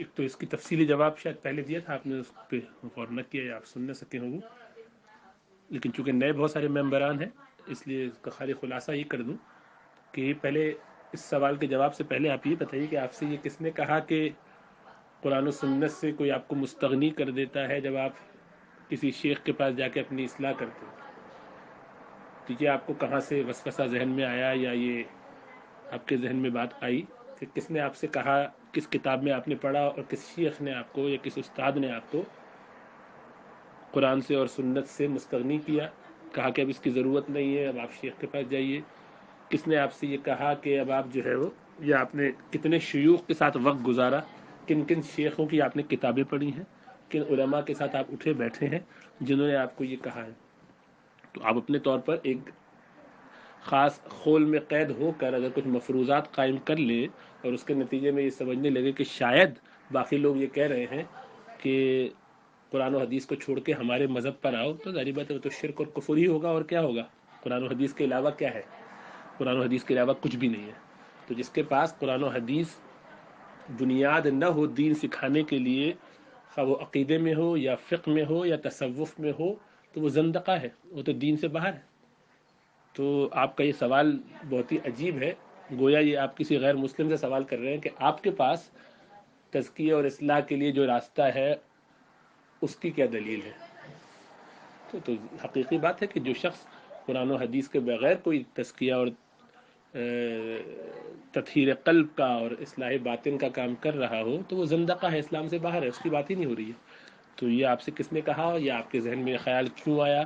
ایک تو اس کی تفصیلی جواب شاید پہلے دیا تھا، آپ نے اس پہ غور نہ کیا یا آپ سن نہ سکے ہوں، لیکن چونکہ نئے بہت سارے ممبران ہیں اس لیے اس کا خالی خلاصہ یہ کر دوں کہ پہلے اس سوال کے جواب سے پہلے آپ یہ بتائیے کہ آپ سے یہ کس نے کہا کہ قرآن و سنت سے کوئی آپ کو مستغنی کر دیتا ہے جب آپ کسی شیخ کے پاس جا کے اپنی اصلاح کرتے ہیں؟ ٹھیک ہے، آپ کو کہاں سے وسوسہ ذہن میں آیا یا یہ آپ کے ذہن میں بات آئی کہ کس نے آپ سے کہا، کس کتاب میں آپ نے پڑھا اور کس شیخ نے آپ کو یا کس استاد نے آپ کو قرآن سے اور سنت سے مستغنی کیا، کہا کہ اب اس کی ضرورت نہیں ہے، اب آپ شیخ کے پاس جائیے؟ کس نے آپ سے یہ کہا کہ اب آپ جو ہے وہ، یا آپ نے کتنے شیوخ کے ساتھ وقت گزارا، کن کن شیخوں کی آپ نے کتابیں پڑھی ہیں، کن علماء کے ساتھ آپ اٹھے بیٹھے ہیں جنہوں نے آپ کو یہ کہا ہے؟ تو آپ اپنے طور پر ایک خاص خول میں قید ہو کر اگر کچھ مفروضات قائم کر لیں اور اس کے نتیجے میں یہ سمجھنے لگے کہ شاید باقی لوگ یہ کہہ رہے ہیں کہ قرآن و حدیث کو چھوڑ کے ہمارے مذہب پر آؤ، تو ظاہر بات ہے تو شرک اور کفر ہی ہوگا، اور کیا ہوگا؟ قرآن و حدیث کے علاوہ کیا ہے؟ قرآن و حدیث کے علاوہ کچھ بھی نہیں ہے۔ تو جس کے پاس قرآن و حدیث بنیاد نہ ہو دین سکھانے کے لیے، خواہ وہ عقیدے میں ہو یا فقہ میں ہو یا تصوف میں ہو، تو وہ زندقہ ہے، وہ تو دین سے باہر ہے۔ تو آپ کا یہ سوال بہت ہی عجیب ہے، گویا یہ آپ کسی غیر مسلم سے سوال کر رہے ہیں کہ آپ کے پاس تزکیہ اور اصلاح کے لیے جو راستہ ہے اس کی کیا دلیل ہے؟ تو حقیقی بات ہے کہ جو شخص قرآن و حدیث کے بغیر کوئی تزکیہ اور تطہیر قلب کا اور اصلاح باطن کا کام کر رہا ہو تو وہ زندقہ ہے، اسلام سے باہر ہے، اس کی بات ہی نہیں ہو رہی ہے۔ تو یہ آپ سے کس نے کہا یا آپ کے ذہن میں خیال کیوں آیا،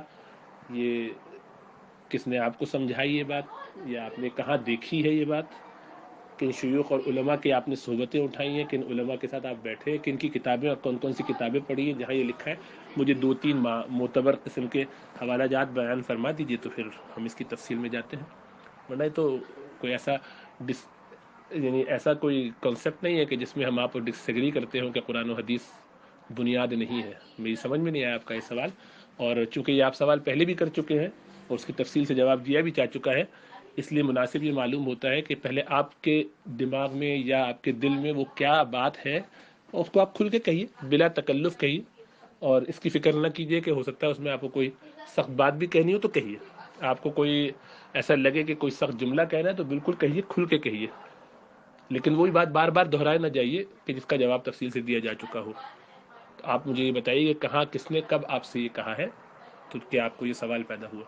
یہ کس نے آپ کو سمجھائی یہ بات، یا آپ نے کہاں دیکھی ہے یہ بات، کن شیوخ اور علماء کی آپ نے صحبتیں اٹھائی ہیں، کن علماء کے ساتھ آپ بیٹھے ہیں، کن کی کتابیں اور کون کون سی کتابیں پڑھی ہیں جہاں یہ لکھا ہے؟ مجھے 2-3 معتبر قسم کے حوالہ جات بیان فرما دیجئے تو پھر ہم اس کی تفصیل میں جاتے ہیں۔ ورنہ تو کوئی یعنی ایسا کوئی کنسیپٹ نہیں ہے کہ جس میں ہم آپ ڈس ایگری کرتے ہوں کہ قرآن و حدیث بنیاد نہیں ہے۔ میری سمجھ میں نہیں آیا آپ کا یہ سوال، اور چونکہ یہ آپ سوال پہلے بھی کر چکے ہیں اور اس کی تفصیل سے جواب دیا بھی جا چکا ہے، اس لیے مناسب یہ معلوم ہوتا ہے کہ پہلے آپ کے دماغ میں یا آپ کے دل میں وہ کیا بات ہے اس کو آپ کھل کے کہیے، بلا تکلف کہیے، اور اس کی فکر نہ کیجیے کہ ہو سکتا ہے اس میں آپ کو کوئی سخت بات بھی کہنی ہو تو کہیے۔ آپ کو کوئی ایسا لگے کہ کوئی سخت جملہ کہنا ہے تو بالکل کہیے، کھل کے کہیے، لیکن وہی بات بار بار دہرائے نہ جائیے کہ جس کا جواب تفصیل سے دیا جا چکا ہو۔ تو آپ مجھے یہ بتائیے کہ کہاں، کس نے، کب آپ سے یہ کہا ہے تو کہ آپ کو یہ سوال پیدا ہوا؟